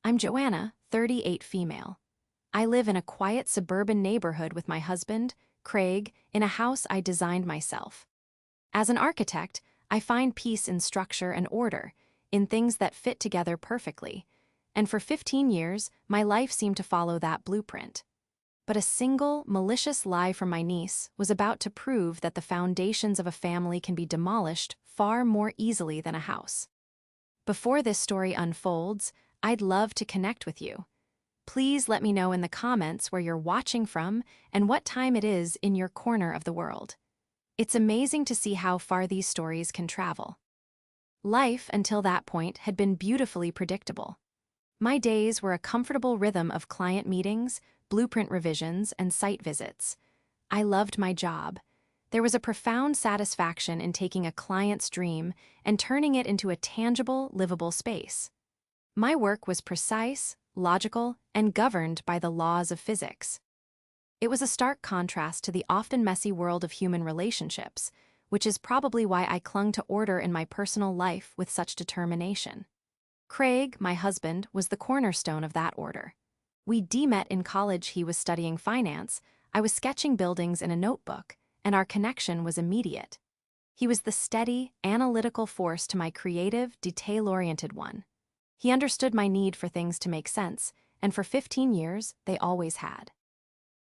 I'm Joanna, 38 female. I live in a quiet suburban neighborhood with my husband, Craig, in a house I designed myself. As an architect, I find peace in structure and order, in things that fit together perfectly. And for 15 years, my life seemed to follow that blueprint. But a single, malicious lie from my niece was about to prove that the foundations of a family can be demolished far more easily than a house. Before this story unfolds, I'd love to connect with you. Please let me know in the comments where you're watching from and what time it is in your corner of the world. It's amazing to see how far these stories can travel. Life, until that point, had been beautifully predictable. My days were a comfortable rhythm of client meetings, blueprint revisions, and site visits. I loved my job. There was a profound satisfaction in taking a client's dream and turning it into a tangible, livable space. My work was precise, logical, and governed by the laws of physics. It was a stark contrast to the often messy world of human relationships, which is probably why I clung to order in my personal life with such determination. Craig, my husband, was the cornerstone of that order. We met in college. He was studying finance, I was sketching buildings in a notebook, and our connection was immediate. He was the steady, analytical force to my creative, detail-oriented one. He understood my need for things to make sense, and for 15 years, they always had.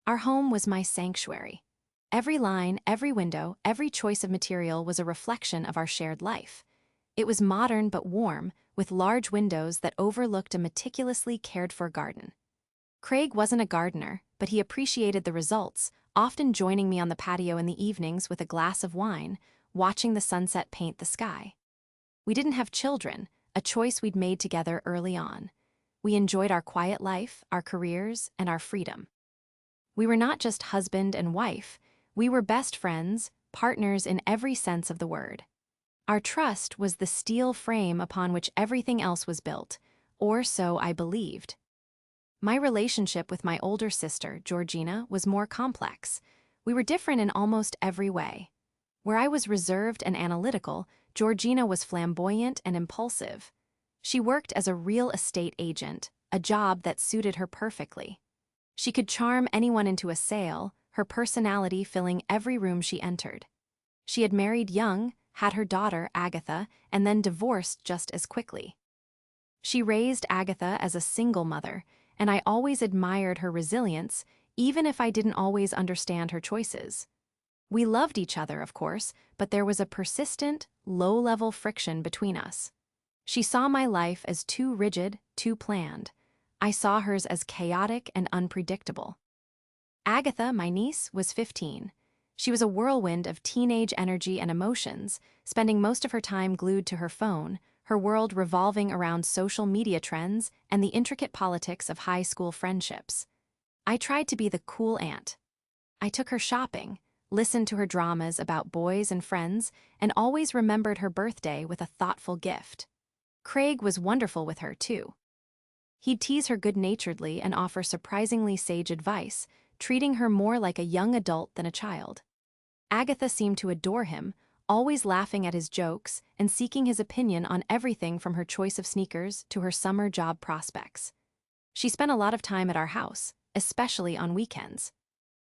Our home was my sanctuary. Every line, every window, every choice of material was a reflection of our shared life. It was modern but warm, with large windows that overlooked a meticulously cared-for garden. Craig wasn't a gardener, but he appreciated the results, often joining me on the patio in the evenings with a glass of wine, watching the sunset paint the sky. We didn't have children, a choice we'd made together early on. We enjoyed our quiet life, our careers, and our freedom. We were not just husband and wife, we were best friends, partners in every sense of the word. Our trust was the steel frame upon which everything else was built, or so I believed. My relationship with my older sister, Georgina, was more complex. We were different in almost every way. Where I was reserved and analytical, Georgina was flamboyant and impulsive. She worked as a real estate agent, a job that suited her perfectly. She could charm anyone into a sale, her personality filling every room she entered. She had married young, had her daughter, Agatha, and then divorced just as quickly. She raised Agatha as a single mother, and I always admired her resilience, even if I didn't always understand her choices. We loved each other, of course, but there was a persistent, low-level friction between us. She saw my life as too rigid, too planned. I saw hers as chaotic and unpredictable. Agatha, my niece, was 15. She was a whirlwind of teenage energy and emotions, spending most of her time glued to her phone, her world revolving around social media trends and the intricate politics of high school friendships. I tried to be the cool aunt. I took her shopping, listened to her dramas about boys and friends, and always remembered her birthday with a thoughtful gift. Craig was wonderful with her, too. He'd tease her good-naturedly and offer surprisingly sage advice, treating her more like a young adult than a child. Agatha seemed to adore him, always laughing at his jokes and seeking his opinion on everything from her choice of sneakers to her summer job prospects. She spent a lot of time at our house, especially on weekends.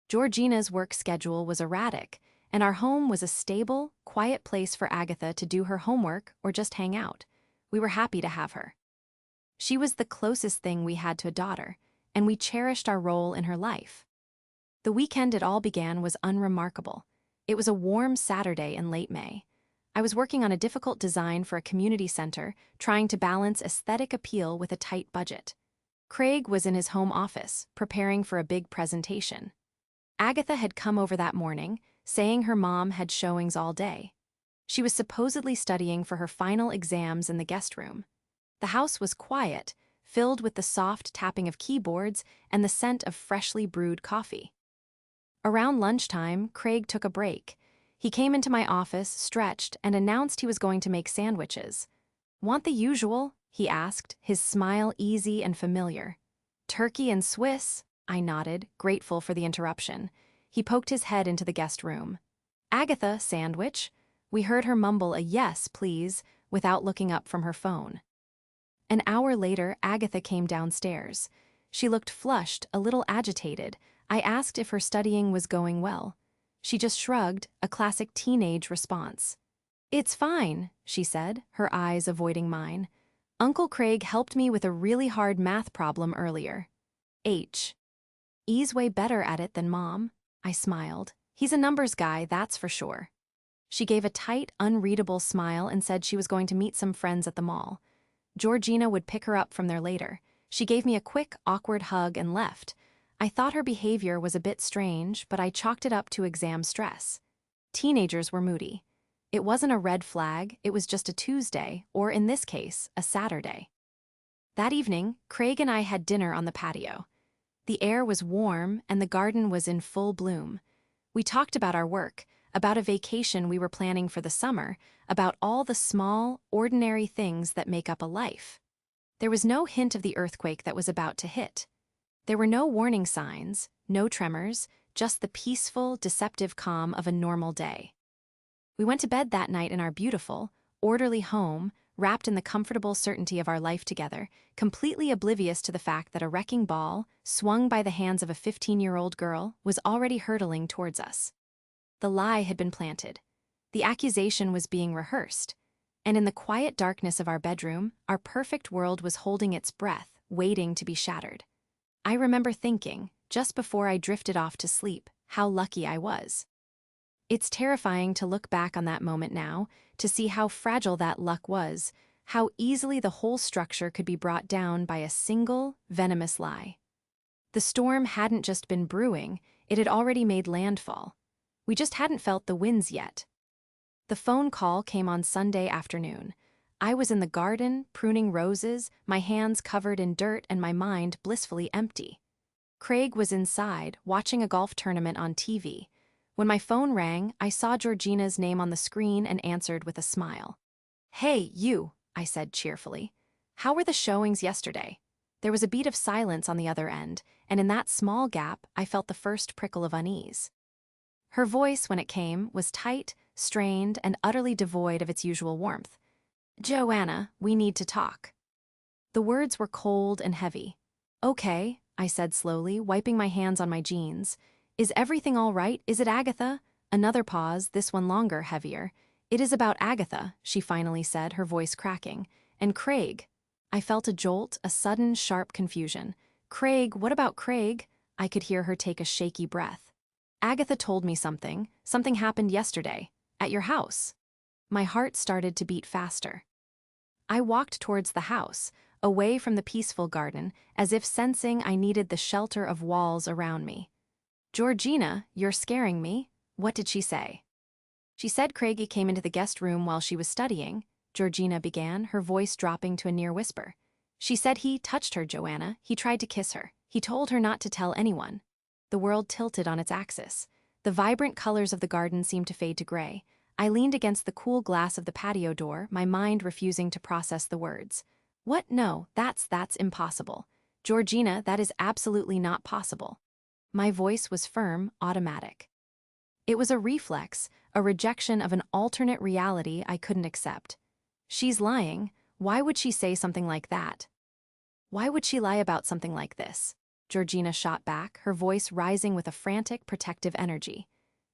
Georgina's work schedule was erratic, and our home was a stable, quiet place for Agatha to do her homework or just hang out. We were happy to have her. She was the closest thing we had to a daughter, and we cherished our role in her life. The weekend it all began was unremarkable. It was a warm Saturday in late May. I was working on a difficult design for a community center, trying to balance aesthetic appeal with a tight budget. Craig was in his home office, preparing for a big presentation. Agatha had come over that morning, saying her mom had showings all day. She was supposedly studying for her final exams in the guest room. The house was quiet, filled with the soft tapping of keyboards and the scent of freshly brewed coffee. Around lunchtime, Craig took a break. He came into my office, stretched, and announced he was going to make sandwiches. "Want the usual?" he asked, his smile easy and familiar. "Turkey and Swiss?" I nodded, grateful for the interruption. He poked his head into the guest room. "Agatha, sandwich?" We heard her mumble a "yes, please," without looking up from her phone. An hour later, Agatha came downstairs. She looked flushed, a little agitated. I asked if her studying was going well. She just shrugged, a classic teenage response. "It's fine," she said, her eyes avoiding mine. "Uncle Craig helped me with a really hard math problem earlier." He's way better at it than Mom. I smiled. "He's a numbers guy, that's for sure." She gave a tight, unreadable smile and said she was going to meet some friends at the mall. Georgina would pick her up from there later. She gave me a quick, awkward hug and left. I thought her behavior was a bit strange, but I chalked it up to exam stress. Teenagers were moody. It wasn't a red flag, it was just a Tuesday, or in this case, a Saturday. That evening, Craig and I had dinner on the patio. The air was warm and the garden was in full bloom. We talked about our work, about a vacation we were planning for the summer, about all the small, ordinary things that make up a life. There was no hint of the earthquake that was about to hit. There were no warning signs, no tremors, just the peaceful, deceptive calm of a normal day. We went to bed that night in our beautiful, orderly home, wrapped in the comfortable certainty of our life together, completely oblivious to the fact that a wrecking ball, swung by the hands of a 15-year-old girl, was already hurtling towards us. The lie had been planted. The accusation was being rehearsed. And in the quiet darkness of our bedroom, our perfect world was holding its breath, waiting to be shattered. I remember thinking, just before I drifted off to sleep, how lucky I was. It's terrifying to look back on that moment now, to see how fragile that luck was, how easily the whole structure could be brought down by a single, venomous lie. The storm hadn't just been brewing, it had already made landfall. We just hadn't felt the winds yet. The phone call came on Sunday afternoon. I was in the garden, pruning roses, my hands covered in dirt and my mind blissfully empty. Craig was inside, watching a golf tournament on TV. When my phone rang, I saw Georgina's name on the screen and answered with a smile. "Hey, you," I said cheerfully. "How were the showings yesterday?" There was a beat of silence on the other end, and in that small gap, I felt the first prickle of unease. Her voice, when it came, was tight, strained, and utterly devoid of its usual warmth. "Joanna, we need to talk." The words were cold and heavy. "Okay," I said slowly, wiping my hands on my jeans. "Is everything all right? Is it Agatha?" Another pause, this one longer, heavier. "It is about Agatha," she finally said, her voice cracking. "And Craig." I felt a jolt, a sudden, sharp confusion. "Craig, what about Craig?" I could hear her take a shaky breath. "Agatha told me something. Something happened yesterday. At your house." My heart started to beat faster. I walked towards the house, away from the peaceful garden, as if sensing I needed the shelter of walls around me. "Georgina, you're scaring me." "What did she say?" "She said Craigie came into the guest room while she was studying," Georgina began, her voice dropping to a near whisper. "She said he touched her, Joanna. He tried to kiss her. He told her not to tell anyone." The world tilted on its axis. The vibrant colors of the garden seemed to fade to gray. I leaned against the cool glass of the patio door, my mind refusing to process the words. "What? No, that's impossible. Georgina, that is absolutely not possible." My voice was firm, automatic. It was a reflex, a rejection of an alternate reality I couldn't accept. "She's lying. Why would she say something like that? Why would she lie about something like this?" Georgina shot back, her voice rising with a frantic, protective energy.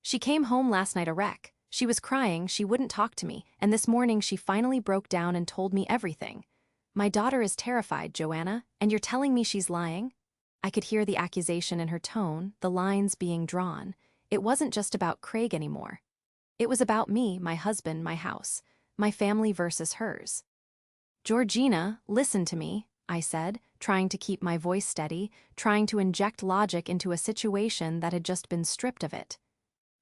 "She came home last night a wreck. She was crying, she wouldn't talk to me, and this morning she finally broke down and told me everything. My daughter is terrified, Joanna, and you're telling me she's lying?" I could hear the accusation in her tone, the lines being drawn. It wasn't just about Craig anymore. It was about me, my husband, my house, my family versus hers. "Georgina, listen to me," I said, trying to keep my voice steady, trying to inject logic into a situation that had just been stripped of it.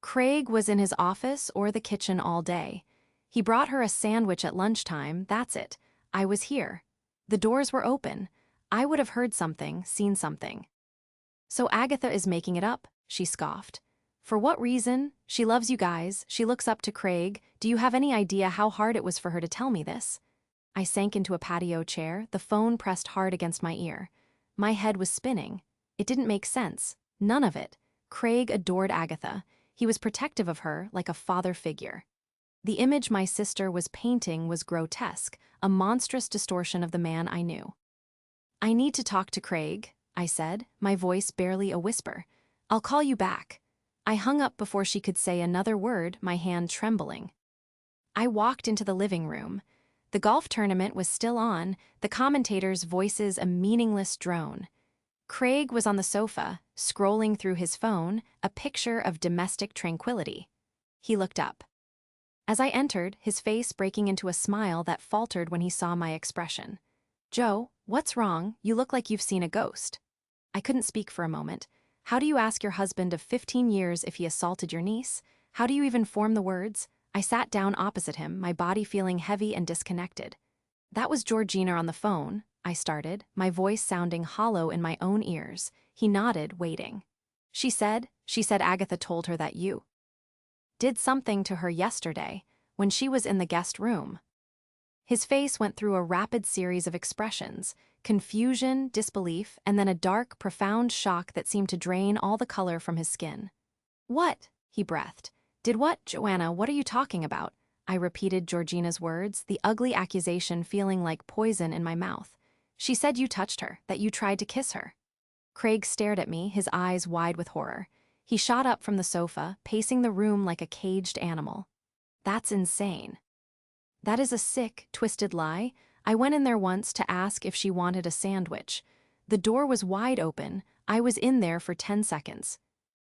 "Craig was in his office or the kitchen all day. He brought her a sandwich at lunchtime, that's it. I was here. The doors were open. I would have heard something, seen something." "So Agatha is making it up," she scoffed. "For what reason? She loves you guys. She looks up to Craig. Do you have any idea how hard it was for her to tell me this?" I sank into a patio chair, the phone pressed hard against my ear. My head was spinning. It didn't make sense. None of it. Craig adored Agatha. He was protective of her, like a father figure. The image my sister was painting was grotesque, a monstrous distortion of the man I knew. "I need to talk to Craig," I said, my voice barely a whisper. "I'll call you back." I hung up before she could say another word, my hand trembling. I walked into the living room. The golf tournament was still on, the commentators' voices a meaningless drone. Craig was on the sofa, scrolling through his phone, a picture of domestic tranquility. He looked up. As I entered, his face breaking into a smile that faltered when he saw my expression. "Joe, what's wrong? You look like you've seen a ghost." I couldn't speak for a moment. How do you ask your husband of 15 years if he assaulted your niece? How do you even form the words? I sat down opposite him, my body feeling heavy and disconnected. "That was Georgina on the phone," I started, my voice sounding hollow in my own ears. He nodded, waiting. She said Agatha told her that you did something to her yesterday, when she was in the guest room." His face went through a rapid series of expressions: confusion, disbelief, and then a dark, profound shock that seemed to drain all the color from his skin. "What?" he breathed. "Did what? Joanna, what are you talking about?" I repeated Georgina's words, the ugly accusation feeling like poison in my mouth. "She said you touched her, that you tried to kiss her." Craig stared at me, his eyes wide with horror. He shot up from the sofa, pacing the room like a caged animal. "That's insane. That is a sick, twisted lie. I went in there once to ask if she wanted a sandwich. The door was wide open. I was in there for 10 seconds.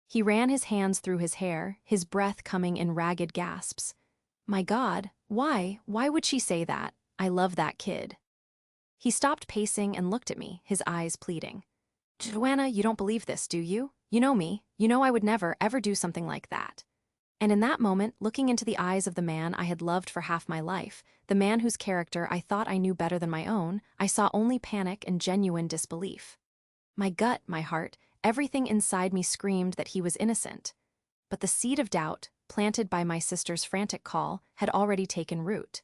He ran his hands through his hair, his breath coming in ragged gasps. "My God, why? Why would she say that? I love that kid." He stopped pacing and looked at me, his eyes pleading. "Joanna, you don't believe this, do you? You know me. You know I would never, ever do something like that." And in that moment, looking into the eyes of the man I had loved for half my life, the man whose character I thought I knew better than my own, I saw only panic and genuine disbelief. My gut, my heart, everything inside me screamed that he was innocent. But the seed of doubt, planted by my sister's frantic call, had already taken root.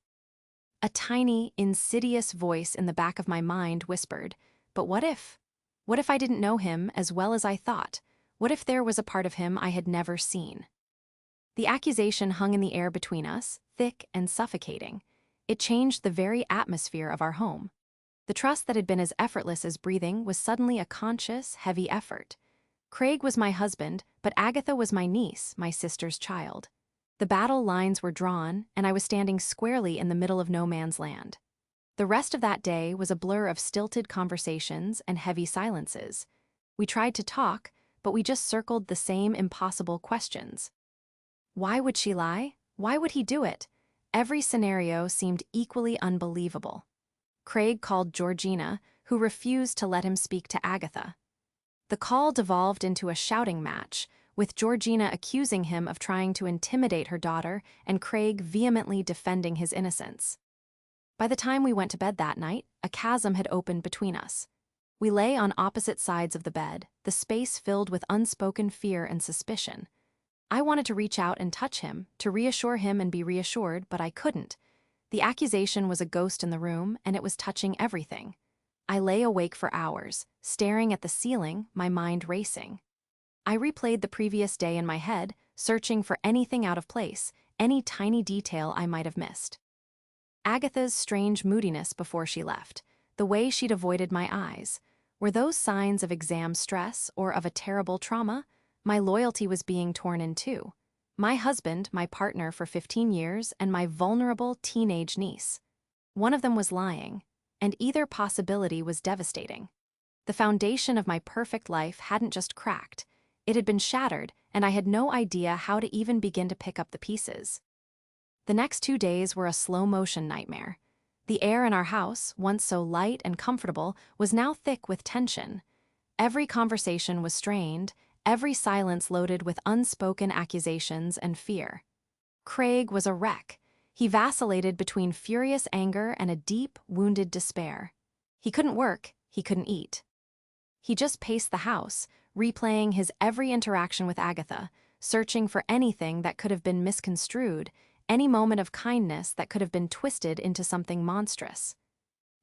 A tiny, insidious voice in the back of my mind whispered, "But what if? What if I didn't know him as well as I thought? What if there was a part of him I had never seen?" The accusation hung in the air between us, thick and suffocating. It changed the very atmosphere of our home. The trust that had been as effortless as breathing was suddenly a conscious, heavy effort. Craig was my husband, but Agatha was my niece, my sister's child. The battle lines were drawn, and I was standing squarely in the middle of no man's land. The rest of that day was a blur of stilted conversations and heavy silences. We tried to talk, but we just circled the same impossible questions. Why would she lie? Why would he do it? Every scenario seemed equally unbelievable. Craig called Georgina, who refused to let him speak to Agatha. The call devolved into a shouting match, with Georgina accusing him of trying to intimidate her daughter and Craig vehemently defending his innocence. By the time we went to bed that night, a chasm had opened between us. We lay on opposite sides of the bed, the space filled with unspoken fear and suspicion. I wanted to reach out and touch him, to reassure him and be reassured, but I couldn't. The accusation was a ghost in the room, and it was touching everything. I lay awake for hours, staring at the ceiling, my mind racing. I replayed the previous day in my head, searching for anything out of place, any tiny detail I might have missed. Agatha's strange moodiness before she left, the way she'd avoided my eyes, were those signs of exam stress or of a terrible trauma? My loyalty was being torn in two. My husband, my partner for 15 years, and my vulnerable teenage niece. One of them was lying, and either possibility was devastating. The foundation of my perfect life hadn't just cracked, it had been shattered, and I had no idea how to even begin to pick up the pieces. The next 2 days were a slow-motion nightmare. The air in our house, once so light and comfortable, was now thick with tension. Every conversation was strained, every silence loaded with unspoken accusations and fear. Craig was a wreck. He vacillated between furious anger and a deep, wounded despair. He couldn't work, he couldn't eat. He just paced the house, replaying his every interaction with Agatha, searching for anything that could have been misconstrued, any moment of kindness that could have been twisted into something monstrous.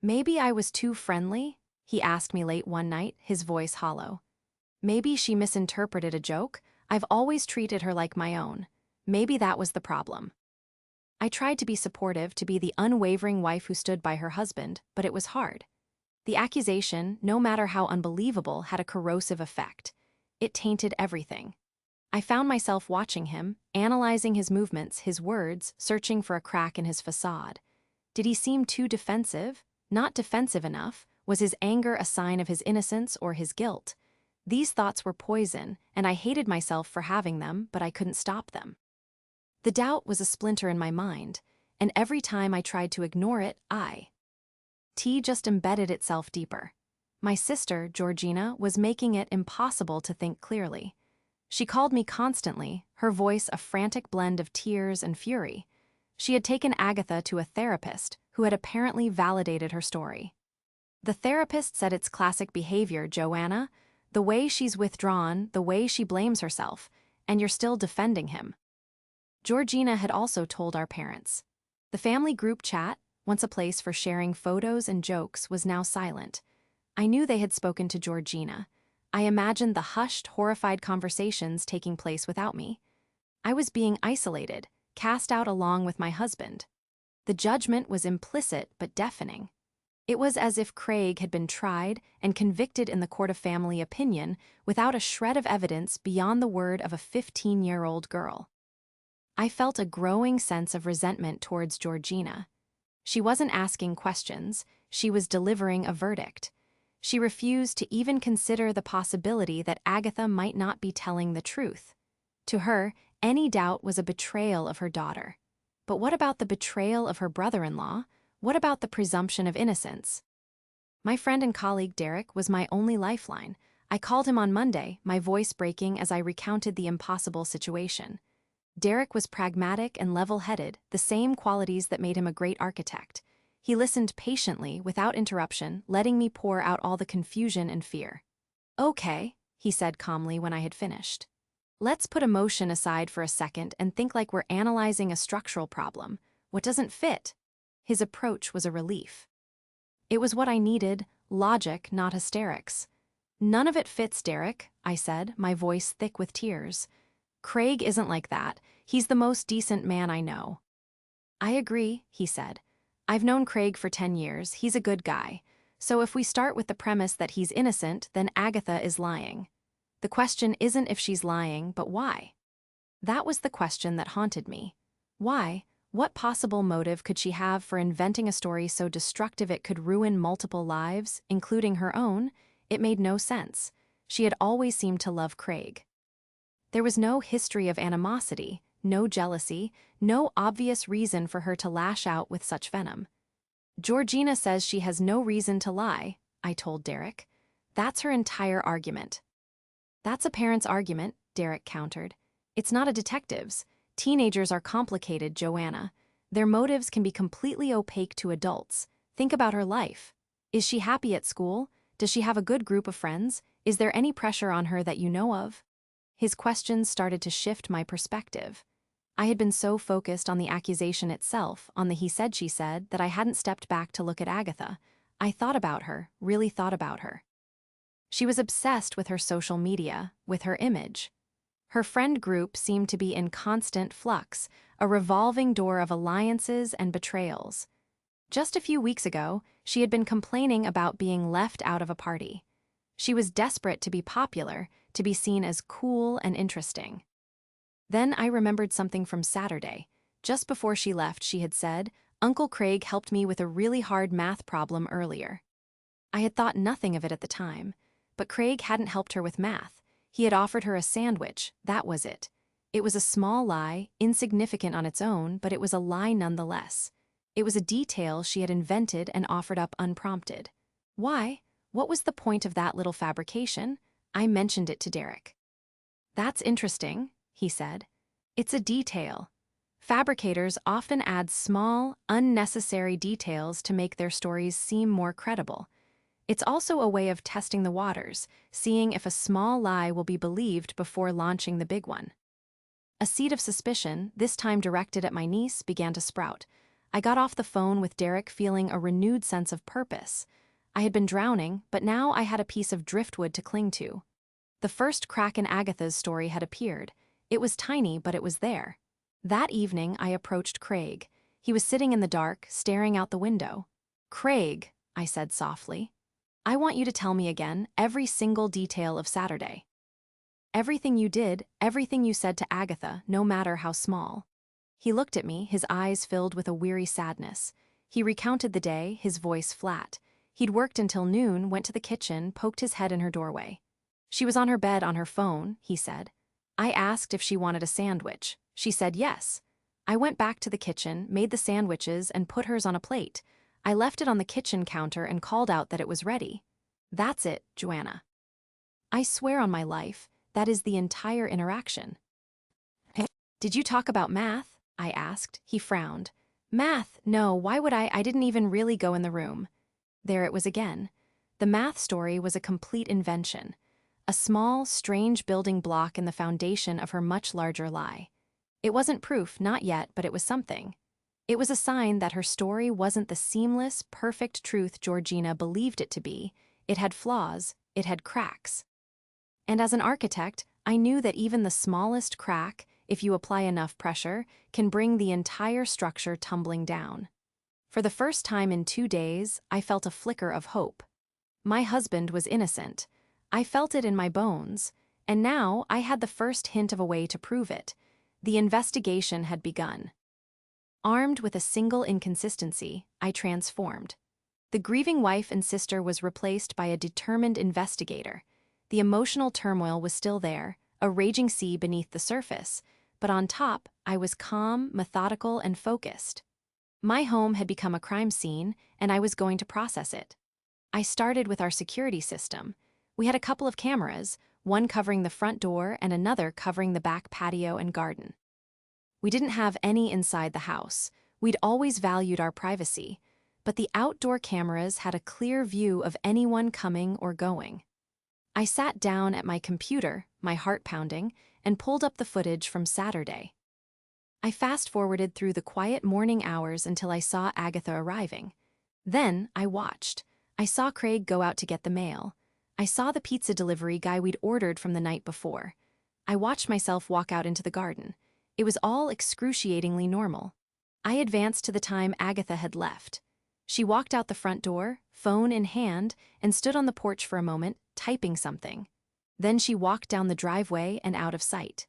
"Maybe I was too friendly?" he asked me late one night, his voice hollow. "Maybe she misinterpreted a joke? I've always treated her like my own. Maybe that was the problem." I tried to be supportive, to be the unwavering wife who stood by her husband, but it was hard. The accusation, no matter how unbelievable, had a corrosive effect. It tainted everything. I found myself watching him, analyzing his movements, his words, searching for a crack in his facade. Did he seem too defensive? Not defensive enough? Was his anger a sign of his innocence or his guilt? These thoughts were poison, and I hated myself for having them, but I couldn't stop them. The doubt was a splinter in my mind, and every time I tried to ignore it, T just embedded itself deeper. My sister, Georgina, was making it impossible to think clearly. She called me constantly, her voice a frantic blend of tears and fury. She had taken Agatha to a therapist who had apparently validated her story. The therapist said it's classic behavior, Joanna. The way she's withdrawn, the way she blames herself, and you're still defending him. Georgina had also told our parents. The family group chat, once a place for sharing photos and jokes, was now silent. I knew they had spoken to Georgina. I imagined the hushed, horrified conversations taking place without me. I was being isolated, cast out along with my husband. The judgment was implicit but deafening. It was as if Craig had been tried and convicted in the court of family opinion without a shred of evidence beyond the word of a 15-year-old girl. I felt a growing sense of resentment towards Georgina. She wasn't asking questions, she was delivering a verdict. She refused to even consider the possibility that Agatha might not be telling the truth. To her, any doubt was a betrayal of her daughter. But what about the betrayal of her brother-in-law? What about the presumption of innocence? My friend and colleague Derek was my only lifeline. I called him on Monday, my voice breaking as I recounted the impossible situation. Derek was pragmatic and level-headed, the same qualities that made him a great architect. He listened patiently, without interruption, letting me pour out all the confusion and fear. "Okay," he said calmly when I had finished. "Let's put emotion aside for a second and think like we're analyzing a structural problem. What doesn't fit?" His approach was a relief. It was what I needed, logic, not hysterics. "None of it fits, Derek," I said, my voice thick with tears. "Craig isn't like that. He's the most decent man I know." "I agree," he said. "I've known Craig for 10 years. He's a good guy. So if we start with the premise that he's innocent, then Agatha is lying. The question isn't if she's lying, but why?" That was the question that haunted me. Why? What possible motive could she have for inventing a story so destructive it could ruin multiple lives, including her own? It made no sense. She had always seemed to love Craig. There was no history of animosity, no jealousy, no obvious reason for her to lash out with such venom. "Georgina says she has no reason to lie," I told Derek. "That's her entire argument." "That's a parent's argument," Derek countered. "It's not a detective's. Teenagers are complicated, Joanna. Their motives can be completely opaque to adults. Think about her life. Is she happy at school? Does she have a good group of friends? Is there any pressure on her that you know of?" His questions started to shift my perspective. I had been so focused on the accusation itself, on the he said she said, that I hadn't stepped back to look at Agatha. I thought about her, really thought about her. She was obsessed with her social media, with her image. Her friend group seemed to be in constant flux, a revolving door of alliances and betrayals. Just a few weeks ago, she had been complaining about being left out of a party. She was desperate to be popular, to be seen as cool and interesting. Then I remembered something from Saturday. Just before she left, she had said, "Uncle Craig helped me with a really hard math problem earlier." I had thought nothing of it at the time, but Craig hadn't helped her with math. He had offered her a sandwich, that was it. It was a small lie, insignificant on its own, but it was a lie nonetheless. It was a detail she had invented and offered up unprompted. Why? What was the point of that little fabrication? I mentioned it to Derek. "That's interesting," he said. "It's a detail. Fabricators often add small, unnecessary details to make their stories seem more credible. It's also a way of testing the waters, seeing if a small lie will be believed before launching the big one." A seed of suspicion, this time directed at my niece, began to sprout. I got off the phone with Derek feeling a renewed sense of purpose. I had been drowning, but now I had a piece of driftwood to cling to. The first crack in Agatha's story had appeared. It was tiny, but it was there. That evening, I approached Craig. He was sitting in the dark, staring out the window. "Craig," I said softly, "I want you to tell me again every single detail of Saturday. Everything you did, everything you said to Agatha, no matter how small." He looked at me, his eyes filled with a weary sadness. He recounted the day, his voice flat. He'd worked until noon, went to the kitchen, poked his head in her doorway. "She was on her bed on her phone," he said. "I asked if she wanted a sandwich. She said yes. I went back to the kitchen, made the sandwiches, and put hers on a plate. I left it on the kitchen counter and called out that it was ready. That's it, Joanna. I swear on my life, that is the entire interaction." "Did you talk about math?" I asked. He frowned. "Math? No, why would I? I didn't even really go in the room." There it was again. The math story was a complete invention. A small, strange building block in the foundation of her much larger lie. It wasn't proof, not yet, but it was something. It was a sign that her story wasn't the seamless, perfect truth Georgina believed it to be. It had flaws, it had cracks. And as an architect, I knew that even the smallest crack, if you apply enough pressure, can bring the entire structure tumbling down. For the first time in 2 days, I felt a flicker of hope. My husband was innocent. I felt it in my bones, and now I had the first hint of a way to prove it. The investigation had begun. Armed with a single inconsistency, I transformed. The grieving wife and sister was replaced by a determined investigator. The emotional turmoil was still there, a raging sea beneath the surface, but on top, I was calm, methodical, and focused. My home had become a crime scene, and I was going to process it. I started with our security system. We had a couple of cameras, one covering the front door and another covering the back patio and garden. We didn't have any inside the house. We'd always valued our privacy, but the outdoor cameras had a clear view of anyone coming or going. I sat down at my computer, my heart pounding, and pulled up the footage from Saturday. I fast-forwarded through the quiet morning hours until I saw Agatha arriving. Then I watched. I saw Craig go out to get the mail. I saw the pizza delivery guy we'd ordered from the night before. I watched myself walk out into the garden. It was all excruciatingly normal. I advanced to the time Agatha had left. She walked out the front door, phone in hand, and stood on the porch for a moment, typing something. Then she walked down the driveway and out of sight.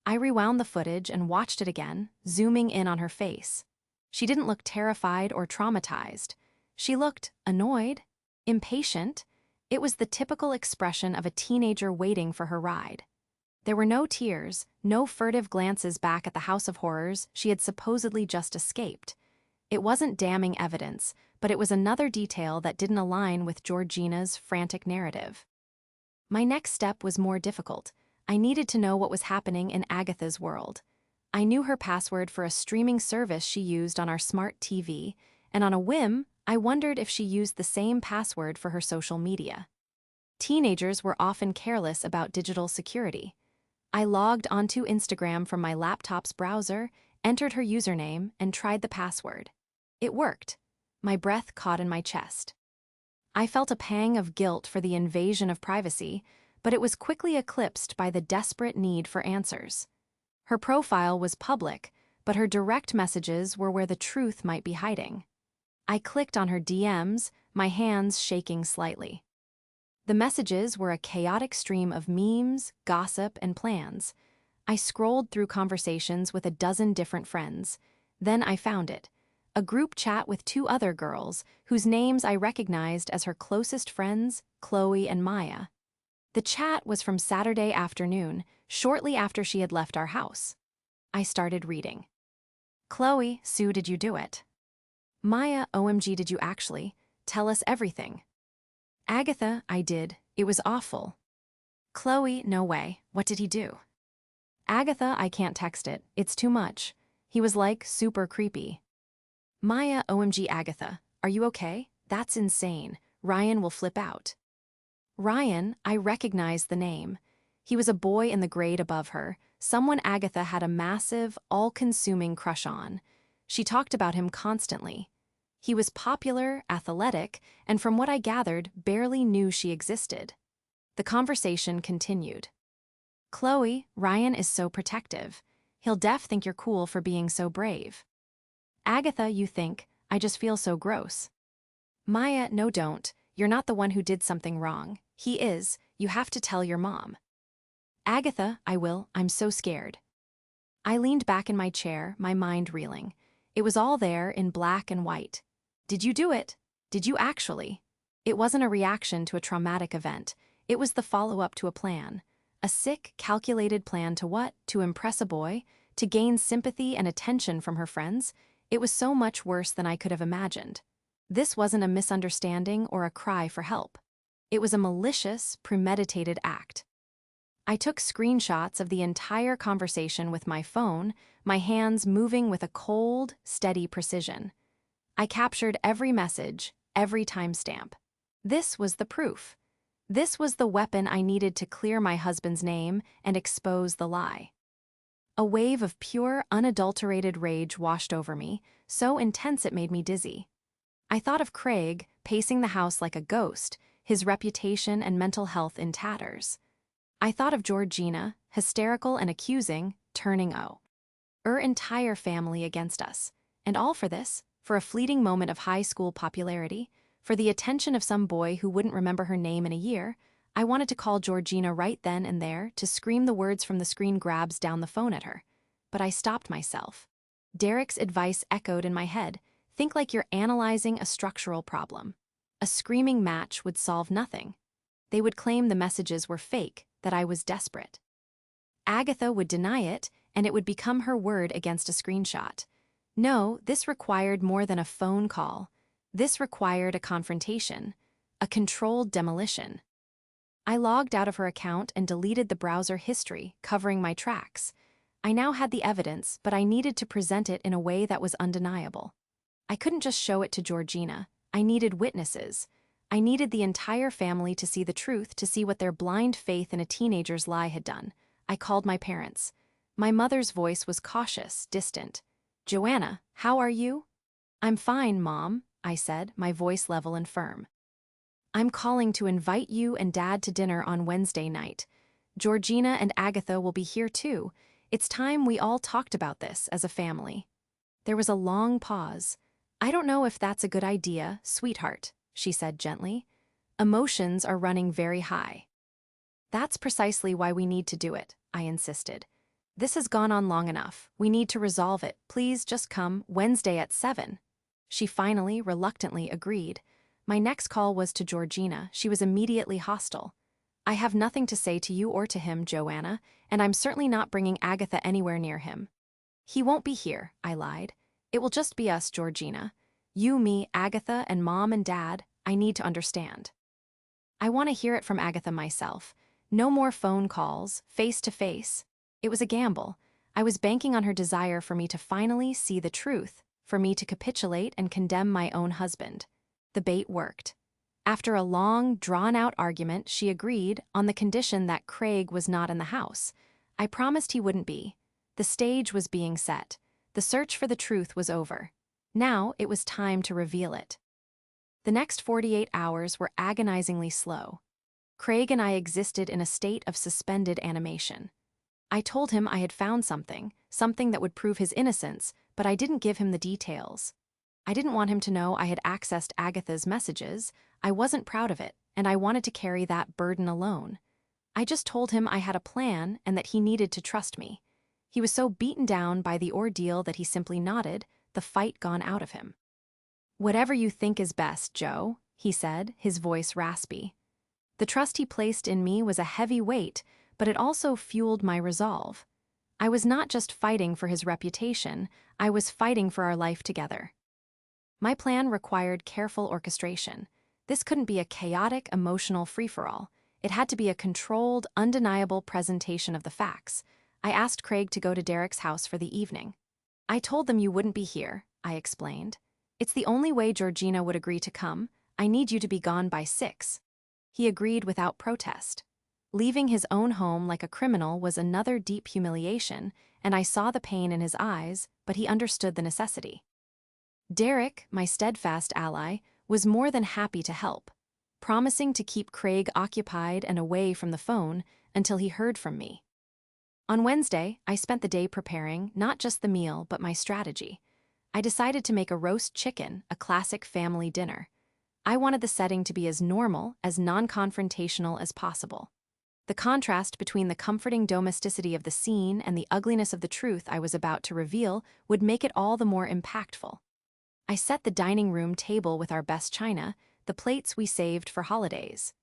I rewound the footage and watched it again, zooming in on her face. She didn't look terrified or traumatized. She looked annoyed, impatient. It was the typical expression of a teenager waiting for her ride. There were no tears, no furtive glances back at the house of horrors she had supposedly just escaped. It wasn't damning evidence, but it was another detail that didn't align with Georgina's frantic narrative. My next step was more difficult. I needed to know what was happening in Agatha's world. I knew her password for a streaming service she used on our smart TV, and on a whim, I wondered if she used the same password for her social media. Teenagers were often careless about digital security. I logged onto Instagram from my laptop's browser, entered her username, and tried the password. It worked. My breath caught in my chest. I felt a pang of guilt for the invasion of privacy, but it was quickly eclipsed by the desperate need for answers. Her profile was public, but her direct messages were where the truth might be hiding. I clicked on her DMs, my hands shaking slightly. The messages were a chaotic stream of memes, gossip, and plans. I scrolled through conversations with a dozen different friends. Then I found it. A group chat with 2 other girls, whose names I recognized as her closest friends, Chloe and Maya. The chat was from Saturday afternoon, shortly after she had left our house. I started reading. "Chloe, Sue, did you do it?" "Maya, OMG, did you actually? Tell us everything." "Agatha, I did. It was awful." "Chloe, no way. What did he do?" "Agatha, I can't text it. It's too much. He was like super creepy." "Maya, OMG, Agatha, are you okay? That's insane. Ryan will flip out." Ryan, I recognized the name. He was a boy in the grade above her, someone Agatha had a massive, all-consuming crush on. She talked about him constantly. He was popular, athletic, and from what I gathered, barely knew she existed. The conversation continued. "Chloe, Ryan is so protective. He'll think you're cool for being so brave." Agatha, you think, I just feel so gross. Maya, no don't. You're not the one who did something wrong. He is. You have to tell your mom. Agatha, I will. I'm so scared. I leaned back in my chair, my mind reeling. It was all there in black and white. Did you do it? Did you actually? It wasn't a reaction to a traumatic event. It was the follow-up to a plan. A sick, calculated plan to what? To impress a boy? To gain sympathy and attention from her friends? It was so much worse than I could have imagined. This wasn't a misunderstanding or a cry for help. It was a malicious, premeditated act. I took screenshots of the entire conversation with my phone, my hands moving with a cold, steady precision. I captured every message, every timestamp. This was the proof. This was the weapon I needed to clear my husband's name and expose the lie. A wave of pure, unadulterated rage washed over me, so intense it made me dizzy. I thought of Craig, pacing the house like a ghost, his reputation and mental health in tatters. I thought of Georgina, hysterical and accusing, turning O. Her entire family against us. And all for this, for a fleeting moment of high school popularity, for the attention of some boy who wouldn't remember her name in a year. I wanted to call Georgina right then and there, to scream the words from the screen grabs down the phone at her. But I stopped myself. Derek's advice echoed in my head. Think like you're analyzing a structural problem. A screaming match would solve nothing. They would claim the messages were fake, that I was desperate. Agatha would deny it, and it would become her word against a screenshot. No, this required more than a phone call. This required a confrontation, a controlled demolition. I logged out of her account and deleted the browser history, covering my tracks. I now had the evidence, but I needed to present it in a way that was undeniable. I couldn't just show it to Georgina. I needed witnesses. I needed the entire family to see the truth, to see what their blind faith in a teenager's lie had done. I called my parents. My mother's voice was cautious, distant. "Joanna, how are you?" "I'm fine, Mom," I said, my voice level and firm. "I'm calling to invite you and Dad to dinner on Wednesday night. Georgina and Agatha will be here too. It's time we all talked about this as a family." There was a long pause. "I don't know if that's a good idea, sweetheart," she said gently. "Emotions are running very high." "That's precisely why we need to do it," I insisted. "This has gone on long enough. We need to resolve it. Please just come Wednesday at 7. She finally, reluctantly agreed. My next call was to Georgina. She was immediately hostile. "I have nothing to say to you or to him, Joanna, and I'm certainly not bringing Agatha anywhere near him." "He won't be here," I lied. "It will just be us, Georgina. You, me, Agatha, and Mom and Dad. I need to understand." I want to hear it from Agatha myself. No more phone calls, face to face. It was a gamble. I was banking on her desire for me to finally see the truth, for me to capitulate and condemn my own husband. The bait worked. After a long, drawn-out argument, she agreed on the condition that Craig was not in the house. I promised he wouldn't be. The stage was being set. The search for the truth was over. Now it was time to reveal it. The next 48 hours were agonizingly slow. Craig and I existed in a state of suspended animation. I told him I had found something that would prove his innocence, but I didn't give him the details. I didn't want him to know I had accessed Agatha's messages. I wasn't proud of it, and I wanted to carry that burden alone. I just told him I had a plan and that he needed to trust me. He was so beaten down by the ordeal that he simply nodded, the fight gone out of him. "Whatever you think is best, Joe," he said, his voice raspy. The trust he placed in me was a heavy weight, but it also fueled my resolve. I was not just fighting for his reputation, I was fighting for our life together. My plan required careful orchestration. This couldn't be a chaotic, emotional free-for-all. It had to be a controlled, undeniable presentation of the facts. I asked Craig to go to Derek's house for the evening. "I told them you wouldn't be here," I explained. "It's the only way Georgina would agree to come. I need you to be gone by 6. He agreed without protest. Leaving his own home like a criminal was another deep humiliation, and I saw the pain in his eyes, but he understood the necessity. Derek, my steadfast ally, was more than happy to help, promising to keep Craig occupied and away from the phone until he heard from me. On Wednesday, I spent the day preparing not just the meal but my strategy. I decided to make a roast chicken, a classic family dinner. I wanted the setting to be as normal, as non-confrontational as possible. The contrast between the comforting domesticity of the scene and the ugliness of the truth I was about to reveal would make it all the more impactful. I set the dining room table with our best china, the plates we saved for holidays.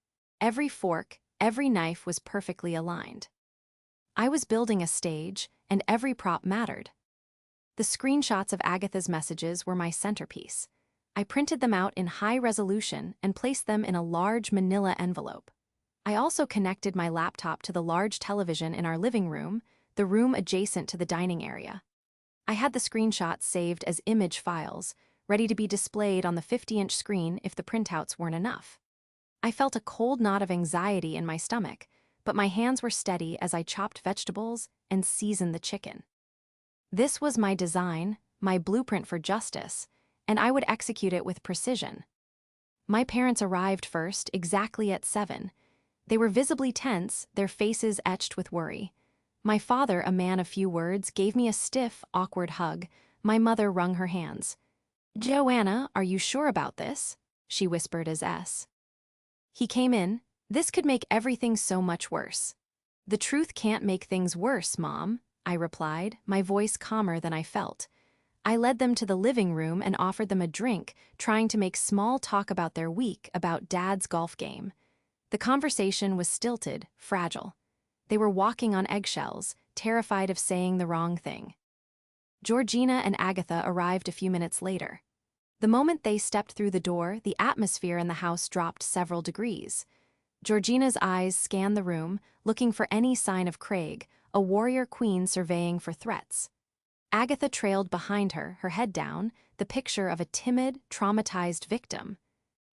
Every fork, every knife was perfectly aligned. I was building a stage, and every prop mattered. The screenshots of Agatha's messages were my centerpiece. I printed them out in high resolution and placed them in a large manila envelope. I also connected my laptop to the large television in our living room, the room adjacent to the dining area. I had the screenshots saved as image files, ready to be displayed on the 50-inch screen if the printouts weren't enough. I felt a cold knot of anxiety in my stomach, but my hands were steady as I chopped vegetables and seasoned the chicken. This was my design, my blueprint for justice, and I would execute it with precision. My parents arrived first, exactly at 7. They were visibly tense, their faces etched with worry. My father, a man of few words, gave me a stiff, awkward hug. My mother wrung her hands. "Joanna, are you sure about this?" she whispered as S. He came in. "This could make everything so much worse." "The truth can't make things worse, Mom," I replied, my voice calmer than I felt. I led them to the living room and offered them a drink, trying to make small talk about their week, about Dad's golf game. The conversation was stilted, fragile. They were walking on eggshells, terrified of saying the wrong thing. Georgina and Agatha arrived a few minutes later. The moment they stepped through the door, the atmosphere in the house dropped several degrees. Georgina's eyes scanned the room, looking for any sign of Craig, a warrior queen surveying for threats. Agatha trailed behind her, her head down, the picture of a timid, traumatized victim.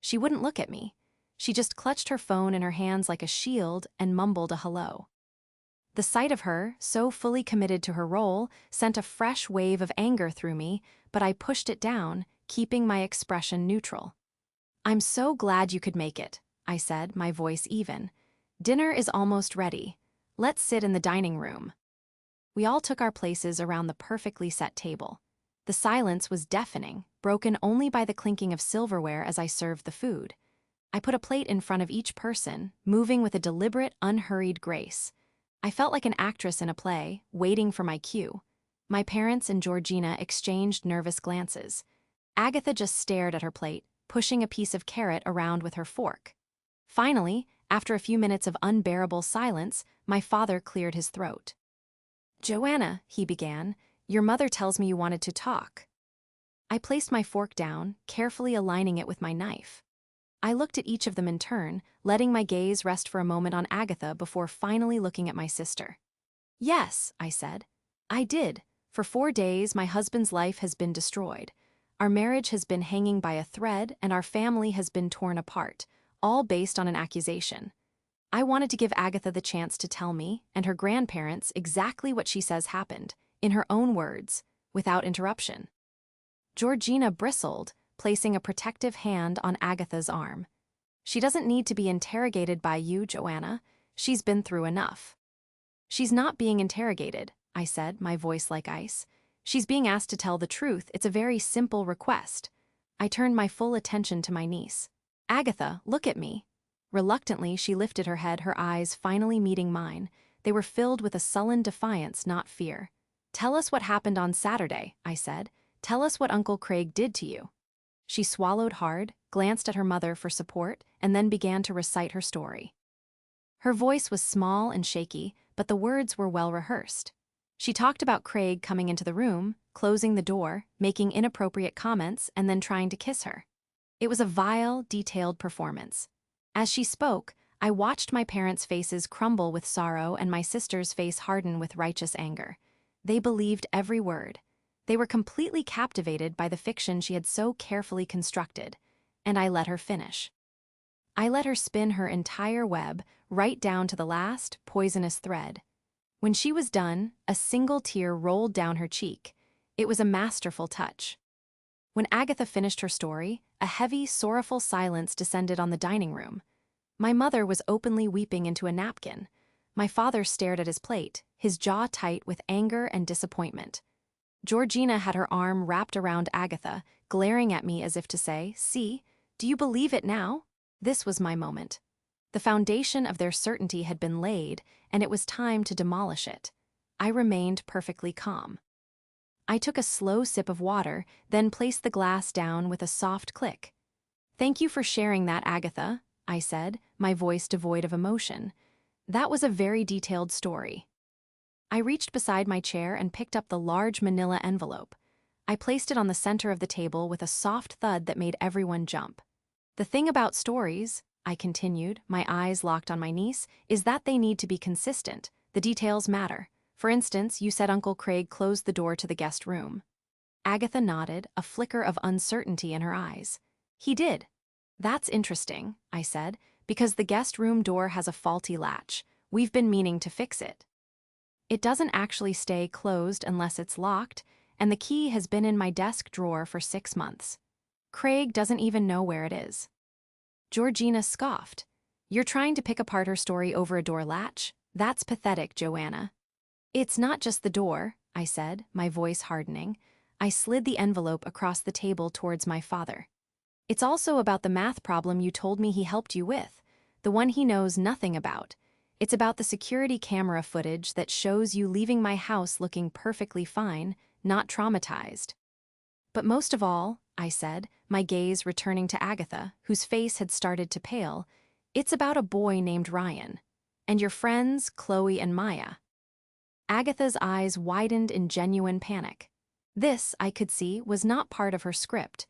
She wouldn't look at me. She just clutched her phone in her hands like a shield and mumbled a hello. The sight of her, so fully committed to her role, sent a fresh wave of anger through me, but I pushed it down, keeping my expression neutral. "I'm so glad you could make it," I said, my voice even. "Dinner is almost ready. Let's sit in the dining room." We all took our places around the perfectly set table. The silence was deafening, broken only by the clinking of silverware as I served the food. I put a plate in front of each person, moving with a deliberate, unhurried grace. I felt like an actress in a play, waiting for my cue. My parents and Georgina exchanged nervous glances. Agatha just stared at her plate, pushing a piece of carrot around with her fork. Finally, after a few minutes of unbearable silence, my father cleared his throat. "Joanna," he began, "your mother tells me you wanted to talk." I placed my fork down, carefully aligning it with my knife. I looked at each of them in turn, letting my gaze rest for a moment on Agatha before finally looking at my sister. "Yes," I said. "I did. For 4 days, my husband's life has been destroyed. Our marriage has been hanging by a thread, and our family has been torn apart, all based on an accusation. I wanted to give Agatha the chance to tell me, and her grandparents, exactly what she says happened, in her own words, without interruption." Georgina bristled, placing a protective hand on Agatha's arm. "She doesn't need to be interrogated by you, Joanna. She's been through enough." "She's not being interrogated," I said, my voice like ice. "She's being asked to tell the truth. It's a very simple request." I turned my full attention to my niece. "Agatha, look at me." Reluctantly, she lifted her head, her eyes finally meeting mine. They were filled with a sullen defiance, not fear. "Tell us what happened on Saturday," I said. "Tell us what Uncle Craig did to you." She swallowed hard, glanced at her mother for support, and then began to recite her story. Her voice was small and shaky, but the words were well rehearsed. She talked about Craig coming into the room, closing the door, making inappropriate comments, and then trying to kiss her. It was a vile, detailed performance. As she spoke, I watched my parents' faces crumble with sorrow and my sister's face harden with righteous anger. They believed every word. They were completely captivated by the fiction she had so carefully constructed, and I let her finish. I let her spin her entire web, right down to the last, poisonous thread. When she was done, a single tear rolled down her cheek. It was a masterful touch. When Agatha finished her story, a heavy, sorrowful silence descended on the dining room. My mother was openly weeping into a napkin. My father stared at his plate, his jaw tight with anger and disappointment. Georgina had her arm wrapped around Agatha, glaring at me as if to say, "See, do you believe it now?" This was my moment. The foundation of their certainty had been laid, and it was time to demolish it. I remained perfectly calm. I took a slow sip of water, then placed the glass down with a soft click. "Thank you for sharing that, Agatha," I said, my voice devoid of emotion. "That was a very detailed story." I reached beside my chair and picked up the large manila envelope. I placed it on the center of the table with a soft thud that made everyone jump. "The thing about stories," I continued, my eyes locked on my niece, "is that they need to be consistent. The details matter. For instance, you said Uncle Craig closed the door to the guest room." Agatha nodded, a flicker of uncertainty in her eyes. "He did." "That's interesting," I said, "because the guest room door has a faulty latch. We've been meaning to fix it. It doesn't actually stay closed unless it's locked, and the key has been in my desk drawer for 6 months. Craig doesn't even know where it is." Georgina scoffed. "You're trying to pick apart her story over a door latch? That's pathetic, Joanna." "It's not just the door," I said, my voice hardening. I slid the envelope across the table towards my father. "It's also about the math problem you told me he helped you with, the one he knows nothing about. It's about the security camera footage that shows you leaving my house looking perfectly fine, not traumatized." "But most of all," I said, my gaze returning to Agatha, whose face had started to pale, "it's about a boy named Ryan. And your friends, Chloe and Maya." Agatha's eyes widened in genuine panic. This, I could see, was not part of her script.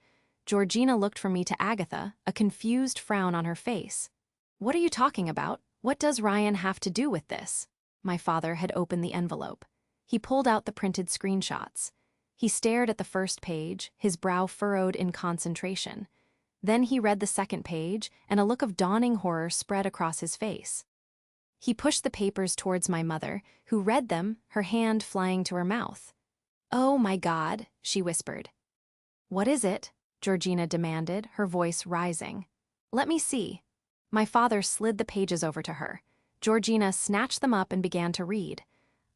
Georgina looked from me to Agatha, a confused frown on her face. "What are you talking about? What does Ryan have to do with this?" My father had opened the envelope. He pulled out the printed screenshots. He stared at the first page, his brow furrowed in concentration. Then he read the second page, and a look of dawning horror spread across his face. He pushed the papers towards my mother, who read them, her hand flying to her mouth. "Oh my God," she whispered. "What is it?" Georgina demanded, her voice rising. "Let me see." My father slid the pages over to her. Georgina snatched them up and began to read.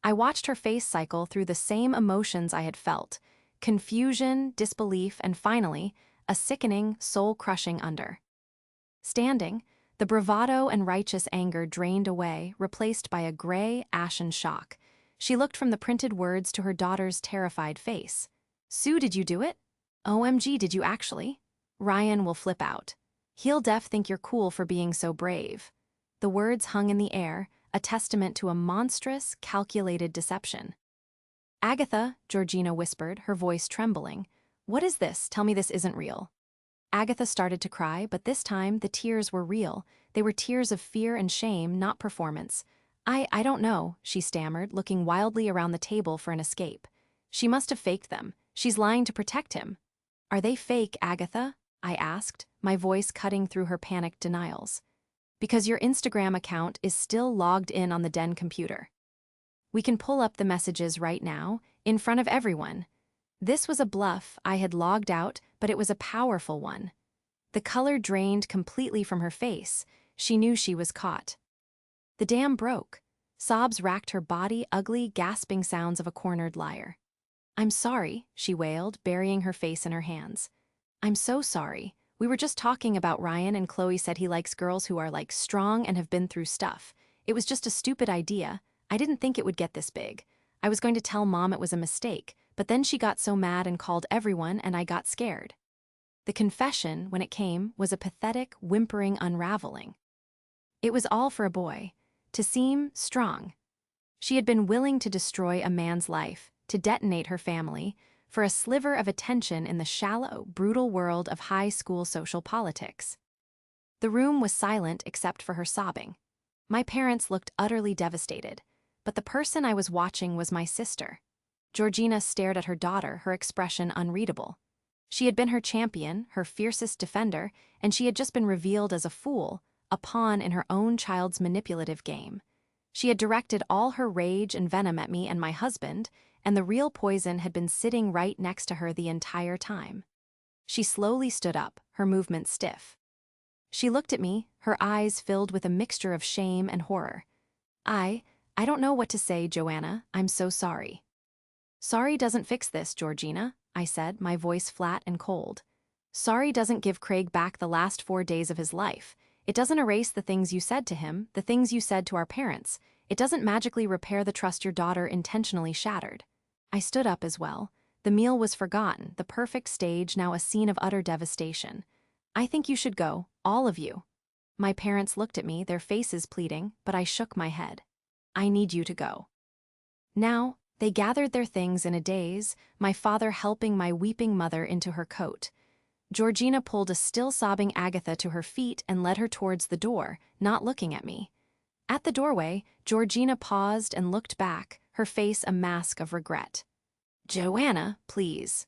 I watched her face cycle through the same emotions I had felt: confusion, disbelief, and finally, a sickening, soul-crushing understanding. The bravado and righteous anger drained away, replaced by a gray, ashen shock. She looked from the printed words to her daughter's terrified face. "Sue, did you do it? OMG, did you actually? Ryan will flip out. He'll think you're cool for being so brave." The words hung in the air, a testament to a monstrous, calculated deception. "Agatha," Georgina whispered, her voice trembling. "What is this? Tell me this isn't real." Agatha started to cry, but this time the tears were real. They were tears of fear and shame, not performance. I don't know," she stammered, looking wildly around the table for an escape. "She must have faked them. She's lying to protect him." "Are they fake, Agatha?" I asked, my voice cutting through her panicked denials. "Because your Instagram account is still logged in on the Den computer. We can pull up the messages right now, in front of everyone." This was a bluff. I had logged out, but it was a powerful one. The color drained completely from her face. She knew she was caught. The dam broke. Sobs racked her body, ugly, gasping sounds of a cornered liar. "I'm sorry," she wailed, burying her face in her hands. "I'm so sorry. We were just talking about Ryan, and Chloe said he likes girls who are, like, strong and have been through stuff. It was just a stupid idea. I didn't think it would get this big. I was going to tell Mom it was a mistake, but then she got so mad and called everyone, and I got scared." The confession, when it came, was a pathetic, whimpering unraveling. It was all for a boy. To seem strong. She had been willing to destroy a man's life, to detonate her family, for a sliver of attention in the shallow, brutal world of high school social politics. The room was silent except for her sobbing. My parents looked utterly devastated, but the person I was watching was my sister. Georgina stared at her daughter, her expression unreadable. She had been her champion, her fiercest defender, and she had just been revealed as a fool, a pawn in her own child's manipulative game. She had directed all her rage and venom at me and my husband, and the real poison had been sitting right next to her the entire time. She slowly stood up, her movement stiff. She looked at me, her eyes filled with a mixture of shame and horror. I don't know what to say, Joanna. I'm so sorry." Sorry doesn't fix this, Georgina, I said, my voice flat and cold. Sorry doesn't give Craig back the last 4 days of his life. It doesn't erase the things you said to him, the things you said to our parents. It doesn't magically repair the trust your daughter intentionally shattered. I stood up as well. The meal was forgotten, the perfect stage now a scene of utter devastation. I think you should go, all of you. My parents looked at me, their faces pleading, but I shook my head. I need you to go. Now, they gathered their things in a daze, my father helping my weeping mother into her coat. Georgina pulled a still-sobbing Agatha to her feet and led her towards the door, not looking at me. At the doorway, Georgina paused and looked back, her face a mask of regret. Joanna, please.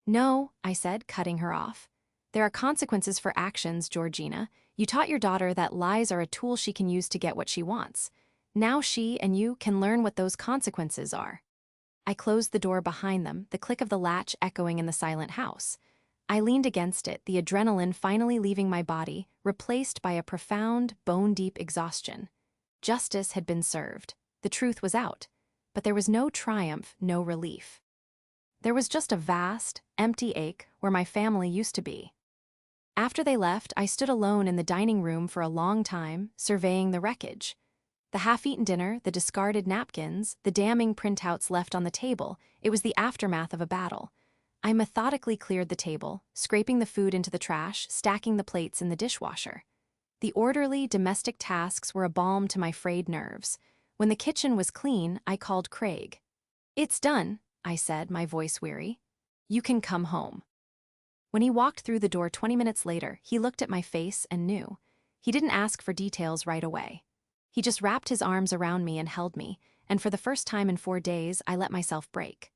No, I said, cutting her off. There are consequences for actions, Georgina. You taught your daughter that lies are a tool she can use to get what she wants. Now she and you can learn what those consequences are. I closed the door behind them, the click of the latch echoing in the silent house. I leaned against it, the adrenaline finally leaving my body, replaced by a profound, bone-deep exhaustion. Justice had been served. The truth was out. But there was no triumph, no relief. There was just a vast, empty ache where my family used to be. After they left, I stood alone in the dining room for a long time, surveying the wreckage. The half-eaten dinner, the discarded napkins, the damning printouts left on the table, it was the aftermath of a battle. I methodically cleared the table, scraping the food into the trash, stacking the plates in the dishwasher. The orderly, domestic tasks were a balm to my frayed nerves. When the kitchen was clean, I called Craig. It's done, I said, my voice weary. You can come home. When he walked through the door 20 minutes later, he looked at my face and knew. He didn't ask for details right away. He just wrapped his arms around me and held me, and for the first time in 4 days, I let myself break.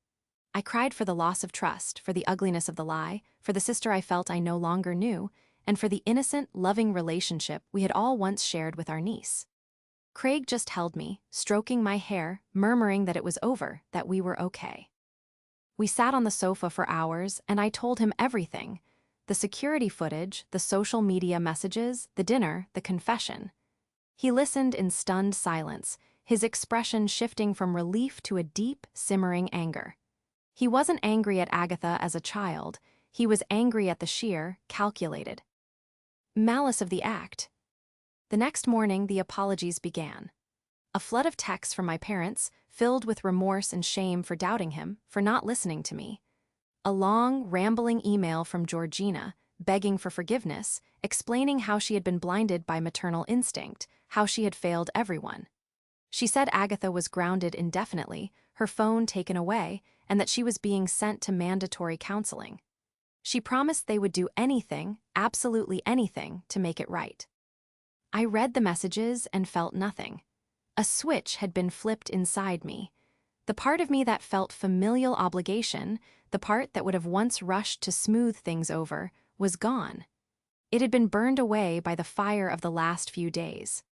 I cried for the loss of trust, for the ugliness of the lie, for the sister I felt I no longer knew, and for the innocent, loving relationship we had all once shared with our niece. Craig just held me, stroking my hair, murmuring that it was over, that we were okay. We sat on the sofa for hours, and I told him everything. The security footage, the social media messages, the dinner, the confession. He listened in stunned silence, his expression shifting from relief to a deep, simmering anger. He wasn't angry at Agatha as a child. He was angry at the sheer, calculated malice of the act. The next morning, the apologies began. A flood of texts from my parents, filled with remorse and shame for doubting him, for not listening to me. A long, rambling email from Georgina, begging for forgiveness, explaining how she had been blinded by maternal instinct, how she had failed everyone. She said Agatha was grounded indefinitely, her phone taken away, and that she was being sent to mandatory counseling. She promised they would do anything, absolutely anything, to make it right. I read the messages and felt nothing. A switch had been flipped inside me. The part of me that felt familial obligation, the part that would have once rushed to smooth things over, was gone. It had been burned away by the fire of the last few days.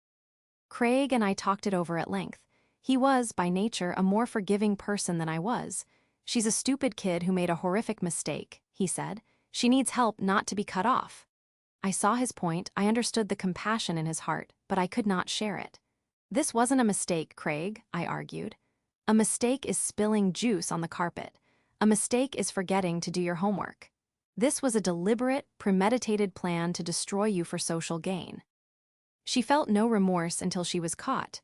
Craig and I talked it over at length. He was, by nature, a more forgiving person than I was. She's a stupid kid who made a horrific mistake, he said. She needs help not to be cut off. I saw his point, I understood the compassion in his heart, but I could not share it. This wasn't a mistake, Craig, I argued. A mistake is spilling juice on the carpet. A mistake is forgetting to do your homework. This was a deliberate, premeditated plan to destroy you for social gain. She felt no remorse until she was caught.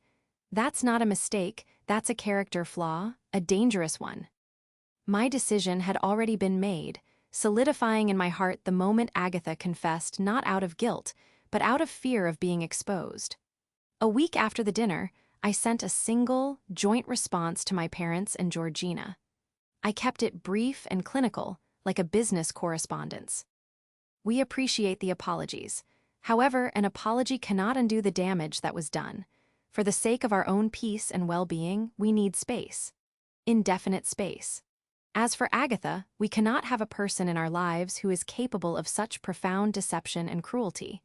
That's not a mistake, that's a character flaw, a dangerous one. My decision had already been made, solidifying in my heart the moment Agatha confessed not out of guilt, but out of fear of being exposed. A week after the dinner, I sent a single, joint response to my parents and Georgina. I kept it brief and clinical, like a business correspondence. We appreciate the apologies. However, an apology cannot undo the damage that was done. For the sake of our own peace and well-being, we need space. Indefinite space. As for Agatha, we cannot have a person in our lives who is capable of such profound deception and cruelty.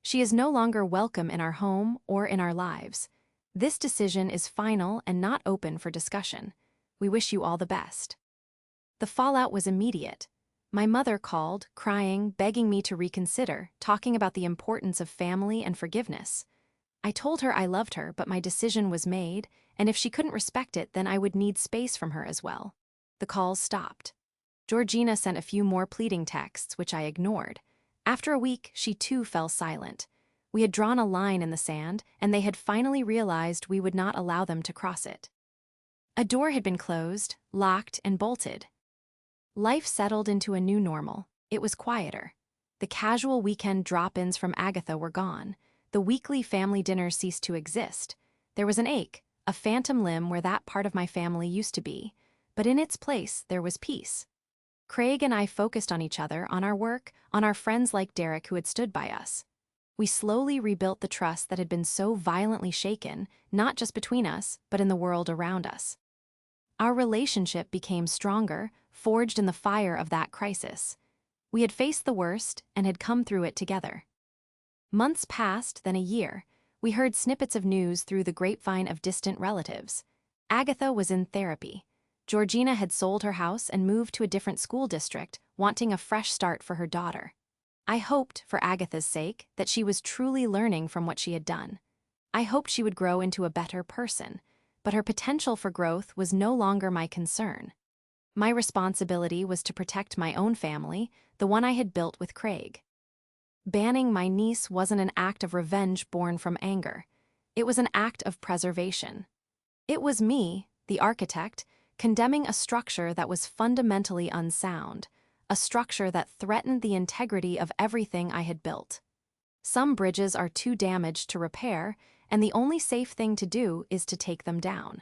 She is no longer welcome in our home or in our lives. This decision is final and not open for discussion. We wish you all the best. The fallout was immediate. My mother called, crying, begging me to reconsider, talking about the importance of family and forgiveness. I told her I loved her, but my decision was made, and if she couldn't respect it, then I would need space from her as well. The calls stopped. Georgina sent a few more pleading texts, which I ignored. After a week, she too fell silent. We had drawn a line in the sand, and they had finally realized we would not allow them to cross it. A door had been closed, locked, and bolted. Life settled into a new normal. It was quieter. The casual weekend drop-ins from Agatha were gone. The weekly family dinners ceased to exist. There was an ache, a phantom limb where that part of my family used to be, but in its place there was peace. Craig and I focused on each other, on our work, on our friends like Derek who had stood by us. We slowly rebuilt the trust that had been so violently shaken, not just between us, but in the world around us. Our relationship became stronger, forged in the fire of that crisis. We had faced the worst and had come through it together. Months passed, then a year. We heard snippets of news through the grapevine of distant relatives. Agatha was in therapy. Georgina had sold her house and moved to a different school district, wanting a fresh start for her daughter. I hoped, for Agatha's sake, that she was truly learning from what she had done. I hoped she would grow into a better person, but her potential for growth was no longer my concern. My responsibility was to protect my own family, the one I had built with Craig. Banning my niece wasn't an act of revenge born from anger. It was an act of preservation. It was me, the architect, condemning a structure that was fundamentally unsound, a structure that threatened the integrity of everything I had built. Some bridges are too damaged to repair, and the only safe thing to do is to take them down.